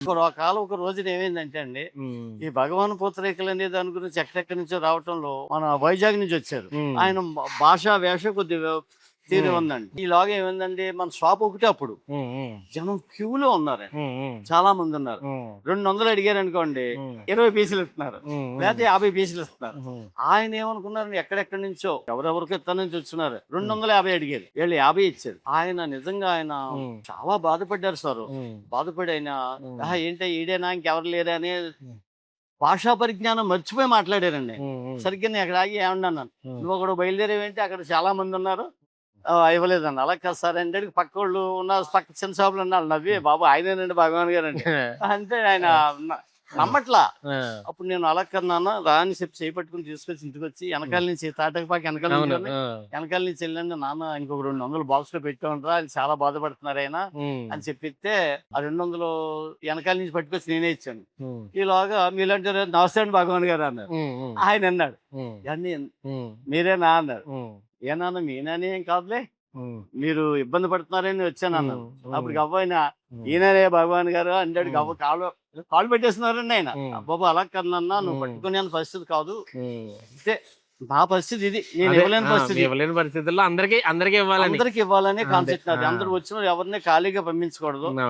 ఒక రోజున ఏమైందంటే అండి, హ్మ్. ఈ భగవాన్ పూతరేకులు అనే దాని గురించి ఎక్కడెక్కడి నుంచో రావటంలో మన వైజాగ్ నుంచి వచ్చారు. హ్మ్. ఆయన భాషా వేష కొద్దిగా తీరు హ్మ్. ఉందండి. ఈలోగా ఏమైందండి, మన షాప్ ఒకటే అప్పుడు. హ్మ్. హ్మ్. జనం క్యూలో ఉన్నారండి. హ్మ్. హ్మ్. చాలా మంది ఉన్నారు. హ్మ్. 200 అడిగారనుకోండి, హ్మ్. 20 పీసులు ఇస్తున్నారు. హ్మ్. హ్మ్. లేకపోతే 50 పీసులు ఇస్తున్నారు. హ్మ్. ఆయన ఏమనుకున్నారండి, ఎక్కడెక్కడి నుంచో ఎవరెవరికో ఇత్తడి నుంచి వచ్చున్నారు. హ్మ్. 250 అడిగారు. వీళ్ళు 50 ఇచ్చారు. ఆయన నిజంగా హ్మ్. చాలా బాధపడ్డారు సారు. హ్మ్. బాధపడి ఆయన హ్మ్. ఆహా! ఈడేనా ఇంకెవరు లేరా అని హ్మ్. భాషా పరిజ్ఞానం మర్చిపోయి మాట్లాడారండి. హ్మ్. సరిగ్గా నేను అక్కడ ఆగి ఏమన్నాను, హ్మ్. "నువ్వక్కడ బయలుదేరావేంటి? అక్కడ చాలా మందున్నారు." ఇవ్వలేదన్న. "అలా కాదు సార్" అంటే పక్కోళ్ళు ఉన్న పక్క చిన్న షాపులో ఉన్న ఆళ్ళు నవ్వి, హ్మ్. "బాబు ఆయనేనండి భగవాన్ గారంటే." అంటే ఆయన ఆ! న నమ్మట్లా. ఆ! అప్పుడు నేను అలా కాదు నాన్న రా అని చెప్పి చేయి పట్టుకొని తీసుకొచ్చి ఇంటికొచ్చి హ్మ్. వెనకాల నుంచి తాటకపాకి వెనకాల అవును. నుంచోని ఆ! వెనకాల నుంచి వెళ్ళండి నాన్న ఇంకొక 200 బాక్స్‌లో పెట్టామంటరా అది చాలా బాధపడుతున్నారు ఆయన హ్మ్. అని చెప్పిస్తే ఆ 200 వెనకాల నుంచి పట్టుకొచ్చి నేనే ఇచ్చాను. హ్మ్. ఈలోగా మీలాంటి నమస్తే అండి భగవాన్ గారు అన్నారు. హ్మ్. హ్మ్. ఆయన అన్నాడు, హ్మ్. "ఏవండీ హ్మ్. మీరేనా" అన్నారు. హ్మ్. "ఏ నాన్న మీ నాన్న ఏం కాదులే. హ్మ్. మీరు ఇబ్బంది పడుతున్నారని వచ్చానన్నాను." హ్మ్. అప్పుడు హ్మ్. గవ్వయిన హ్మ్. "ఈయననే భగవాన్ గారు" అంటాడు. హ్మ్. గవ్వ కాళ్ళు పెట్టేస్తున్నారండి ఆయన. హ్మ్. "అబ్బబ్బా! అలా కాదు నాన్న నువ్వు హ్మ్. పట్టుకునే అంత పరిస్థితి కాదు. హ్మ్. అంతే నా పరిస్థితి ఇది. నేను అదే. ఇవ్వలేని ఆ! పరిస్థితి. ఇవ్వలేని పరిస్థితుల్లో అందరికి ఇవ్వాలని. అందరికి ఇవ్వాలనే అంతే. కాన్సెప్ట్ ఆ! నాది. అందరూ వచ్చిన ఎవరిని ఖాళీగా పంపించకూడదు." అవును.